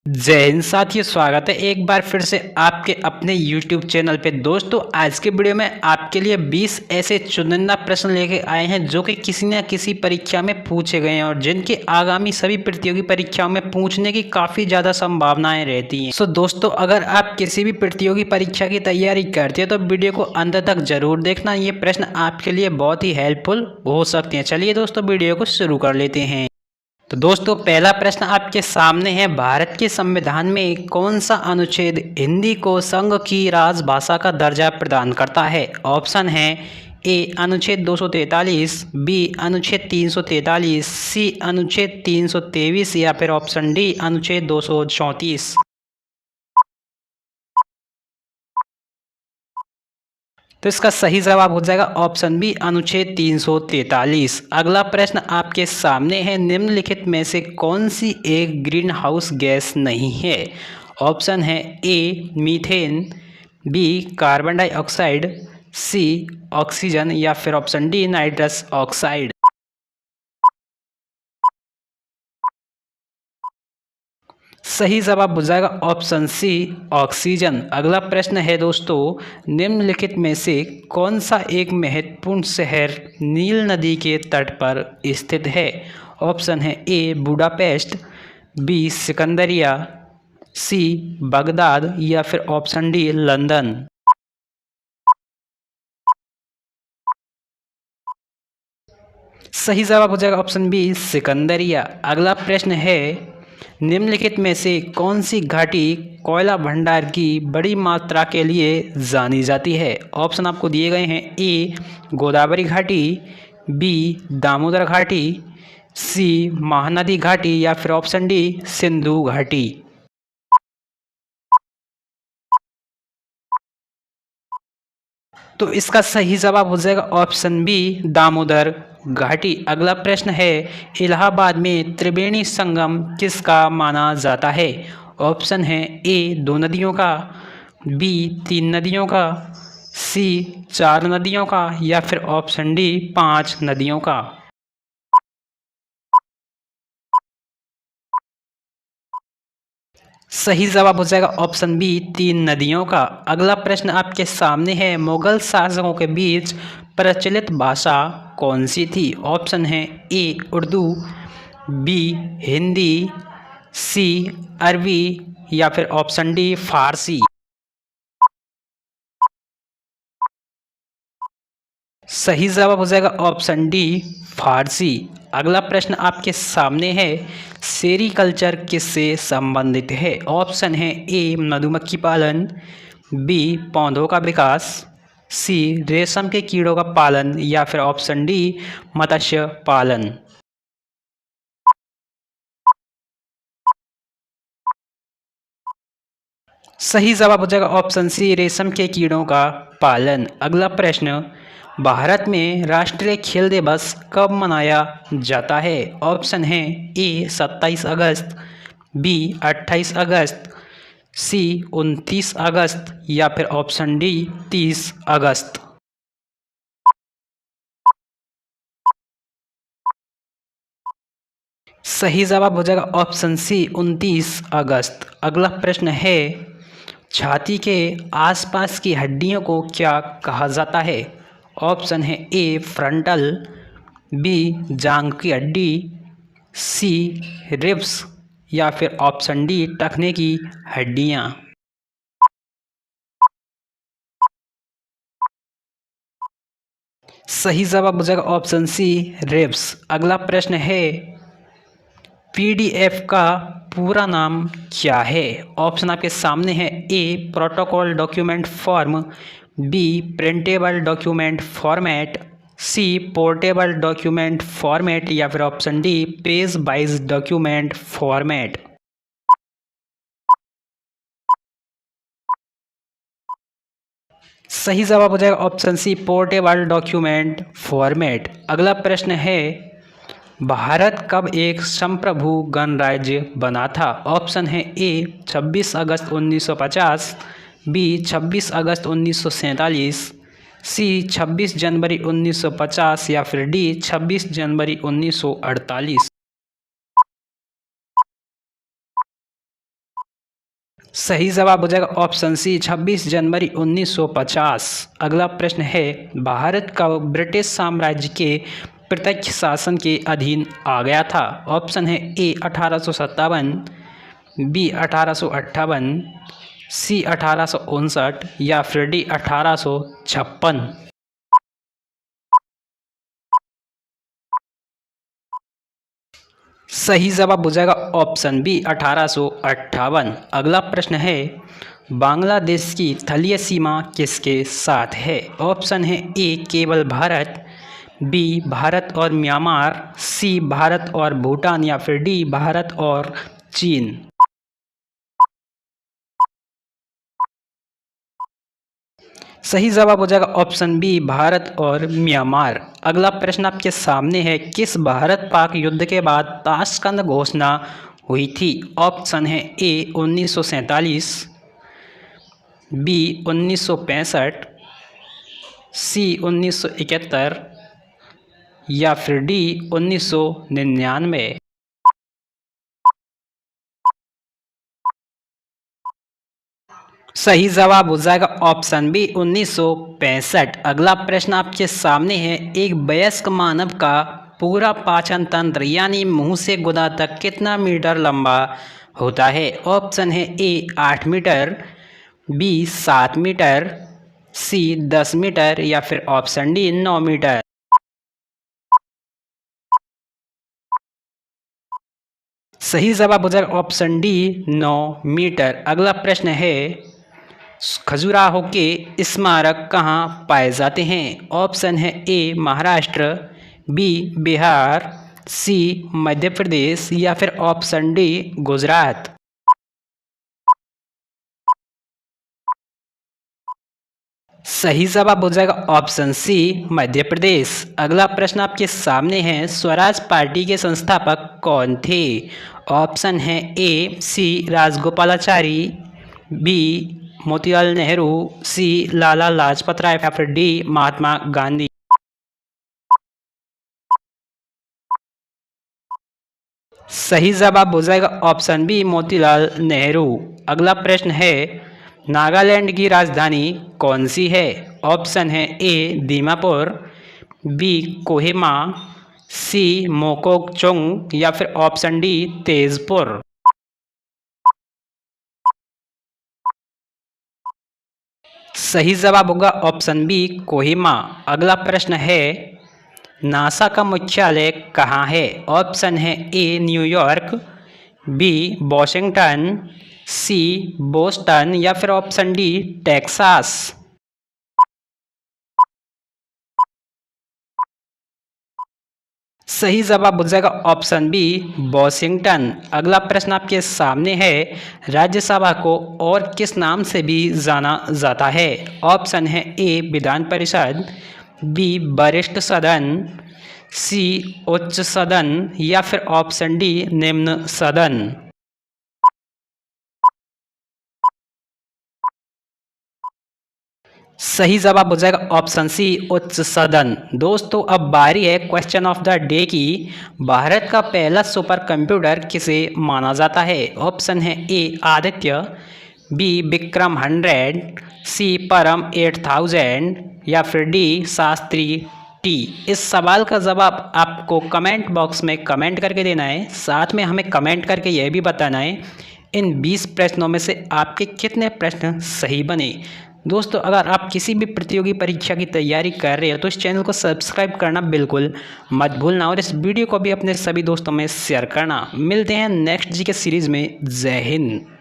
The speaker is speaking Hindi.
जय हिंद साथियों, स्वागत है एक बार फिर से आपके अपने YouTube चैनल पे। दोस्तों, आज के वीडियो में आपके लिए 20 ऐसे चुनिंदा प्रश्न लेके आए हैं जो कि किसी न किसी परीक्षा में पूछे गए हैं और जिनके आगामी सभी प्रतियोगी परीक्षाओं में पूछने की काफ़ी ज़्यादा संभावनाएं रहती हैं। सो दोस्तों, अगर आप किसी भी प्रतियोगी परीक्षा की तैयारी करते हैं तो वीडियो को अंत तक जरूर देखना। ये प्रश्न आपके लिए बहुत ही हेल्पफुल हो सकते हैं। चलिए दोस्तों, वीडियो को शुरू कर लेते हैं। तो दोस्तों, पहला प्रश्न आपके सामने है। भारत के संविधान में कौन सा अनुच्छेद हिंदी को संघ की राजभाषा का दर्जा प्रदान करता है? ऑप्शन है ए अनुच्छेद 243, बी अनुच्छेद 343, सी अनुच्छेद 323 या फिर ऑप्शन डी अनुच्छेद 234। तो इसका सही जवाब हो जाएगा ऑप्शन बी अनुच्छेद 343। अगला प्रश्न आपके सामने है। निम्नलिखित में से कौन सी एक ग्रीन हाउस गैस नहीं है? ऑप्शन है A methane, B carbon dioxide, C oxygen या फिर ऑप्शन डी नाइट्रस ऑक्साइड। सही जवाब हो जाएगा ऑप्शन सी ऑक्सीजन। अगला प्रश्न है दोस्तों, निम्नलिखित में से कौन सा एक महत्वपूर्ण शहर नील नदी के तट पर स्थित है? ऑप्शन है ए बुडापेस्ट, बी सिकंदरिया, सी बगदाद या फिर ऑप्शन डी लंदन। सही जवाब हो जाएगा ऑप्शन बी सिकंदरिया। अगला प्रश्न है, निम्नलिखित में से कौन सी घाटी कोयला भंडार की बड़ी मात्रा के लिए जानी जाती है? ऑप्शन आपको दिए गए हैं ए गोदावरी घाटी, बी दामोदर घाटी, सी महानदी घाटी या फिर ऑप्शन डी सिंधु घाटी। तो इसका सही जवाब हो जाएगा ऑप्शन बी दामोदर घाटी। अगला प्रश्न है, इलाहाबाद में त्रिवेणी संगम किसका माना जाता है? ऑप्शन है ए 2 नदियों का, बी 3 नदियों का, सी 4 नदियों का या फिर ऑप्शन डी 5 नदियों का। सही जवाब हो जाएगा ऑप्शन बी 3 नदियों का। अगला प्रश्न आपके सामने है। मुगल शासकों के बीच प्रचलित भाषा कौन सी थी? ऑप्शन है ए उर्दू, बी हिंदी, सी अरबी या फिर ऑप्शन डी फारसी। सही जवाब हो जाएगा ऑप्शन डी फारसी। अगला प्रश्न आपके सामने है। सेरीकल्चर किससे संबंधित है? ऑप्शन है ए मधुमक्खी पालन, बी पौधों का विकास, सी रेशम के कीड़ों का पालन या फिर ऑप्शन डी मत्स्य पालन। सही जवाब हो जाएगा ऑप्शन सी रेशम के कीड़ों का पालन। अगला प्रश्न, भारत में राष्ट्रीय खेल दिवस कब मनाया जाता है? ऑप्शन है ए 27 अगस्त, बी 28 अगस्त, सी 29 अगस्त या फिर ऑप्शन डी 30 अगस्त। सही जवाब हो जाएगा ऑप्शन सी 29 अगस्त। अगला प्रश्न है, छाती के आसपास की हड्डियों को क्या कहा जाता है? ऑप्शन है ए फ्रंटल, बी जांघ की हड्डी, सी रिब्स या फिर ऑप्शन डी टखने की हड्डियां। सही जवाब हो जाएगा ऑप्शन सी रिब्स। अगला प्रश्न है, पीडीएफ का पूरा नाम क्या है? ऑप्शन आपके सामने है। A protocol document form, B printable document format, C portable document format या फिर option D page wise document format. सही जवाब हो जाएगा option C portable document format. अगला प्रश्न है, भारत कब एक संप्रभु गणराज्य बना था? ऑप्शन है ए 26 अगस्त 1950, बी 26 अगस्त 1947, सी 26 जनवरी 1950 या फिर डी 26 जनवरी 1948। सही जवाब हो जाएगा ऑप्शन सी 26 जनवरी 1950। अगला प्रश्न है, भारत कब ब्रिटिश साम्राज्य के प्रत्यक्ष शासन के अधीन आ गया था? ऑप्शन है ए 1857, बी 1858, सी 1859 या फिर डी 1856। सही जवाब हो जाएगा ऑप्शन बी 1858। अगला प्रश्न है, बांग्लादेश की तलीय सीमा किसके साथ है? ऑप्शन है ए केवल भारत, बी भारत और म्यांमार, सी भारत और भूटान या फिर डी भारत और चीन। सही जवाब हो जाएगा ऑप्शन बी भारत और म्यांमार। अगला प्रश्न आपके सामने है, किस भारत पाक युद्ध के बाद ताशकंद घोषणा हुई थी? ऑप्शन है ए 1947, बी 1965, सी 1971 या फिर डी 1999। सही जवाब हो जाएगा ऑप्शन बी 1965। अगला प्रश्न आपके सामने है, एक वयस्क मानव का पूरा पाचन तंत्र यानी मुंह से गुदा तक कितना मीटर लंबा होता है? ऑप्शन है ए 8 मीटर, बी 7 मीटर, सी 10 मीटर या फिर ऑप्शन डी 9 मीटर। सही जवाब हो जाएगा ऑप्शन डी 9 मीटर। अगला प्रश्न है, खजुराहो के स्मारक कहाँ पाए जाते हैं? ऑप्शन है ए महाराष्ट्र, बी बिहार, सी मध्य प्रदेश या फिर ऑप्शन डी गुजरात। सही जवाब हो जाएगा ऑप्शन सी मध्य प्रदेश। अगला प्रश्न आपके सामने है, स्वराज पार्टी के संस्थापक कौन थे? ऑप्शन है ए सी राजगोपालाचारी, बी मोतीलाल नेहरू, सी लाला लाजपत राय या फिर डी महात्मा गांधी। सही जवाब हो जाएगा ऑप्शन बी मोतीलाल नेहरू। अगला प्रश्न है, नागालैंड की राजधानी कौन सी है? ऑप्शन है ए दीमापुर, बी कोहिमा, सी मोकोकचुंग या फिर ऑप्शन डी तेजपुर। सही जवाब होगा ऑप्शन बी कोहिमा। अगला प्रश्न है, नासा का मुख्यालय कहाँ है? ऑप्शन है ए न्यूयॉर्क, बी वॉशिंगटन, सी बोस्टन या फिर ऑप्शन डी टेक्सास। सही जवाब हो जाएगा ऑप्शन बी वॉशिंगटन। अगला प्रश्न आपके सामने है, राज्यसभा को और किस नाम से भी जाना जाता है? ऑप्शन है ए विधान परिषद, बी वरिष्ठ सदन, सी उच्च सदन या फिर ऑप्शन डी निम्न सदन। सही जवाब हो जाएगा ऑप्शन सी उच्च सदन। दोस्तों अब बारी है क्वेश्चन ऑफ द डे की, भारत का पहला सुपर कंप्यूटर किसे माना जाता है? ऑप्शन है ए आदित्य, बी विक्रम 100, सी परम 8000 या फिर डी शास्त्री टी। इस सवाल का जवाब आपको कमेंट बॉक्स में कमेंट करके देना है। साथ में हमें कमेंट करके यह भी बताना है इन 20 प्रश्नों में से आपके कितने प्रश्न सही बने। दोस्तों अगर आप किसी भी प्रतियोगी परीक्षा की तैयारी कर रहे हो तो इस चैनल को सब्सक्राइब करना बिल्कुल मत भूलना और इस वीडियो को भी अपने सभी दोस्तों में शेयर करना। मिलते हैं नेक्स्ट जी के सीरीज़ में। जय हिंद।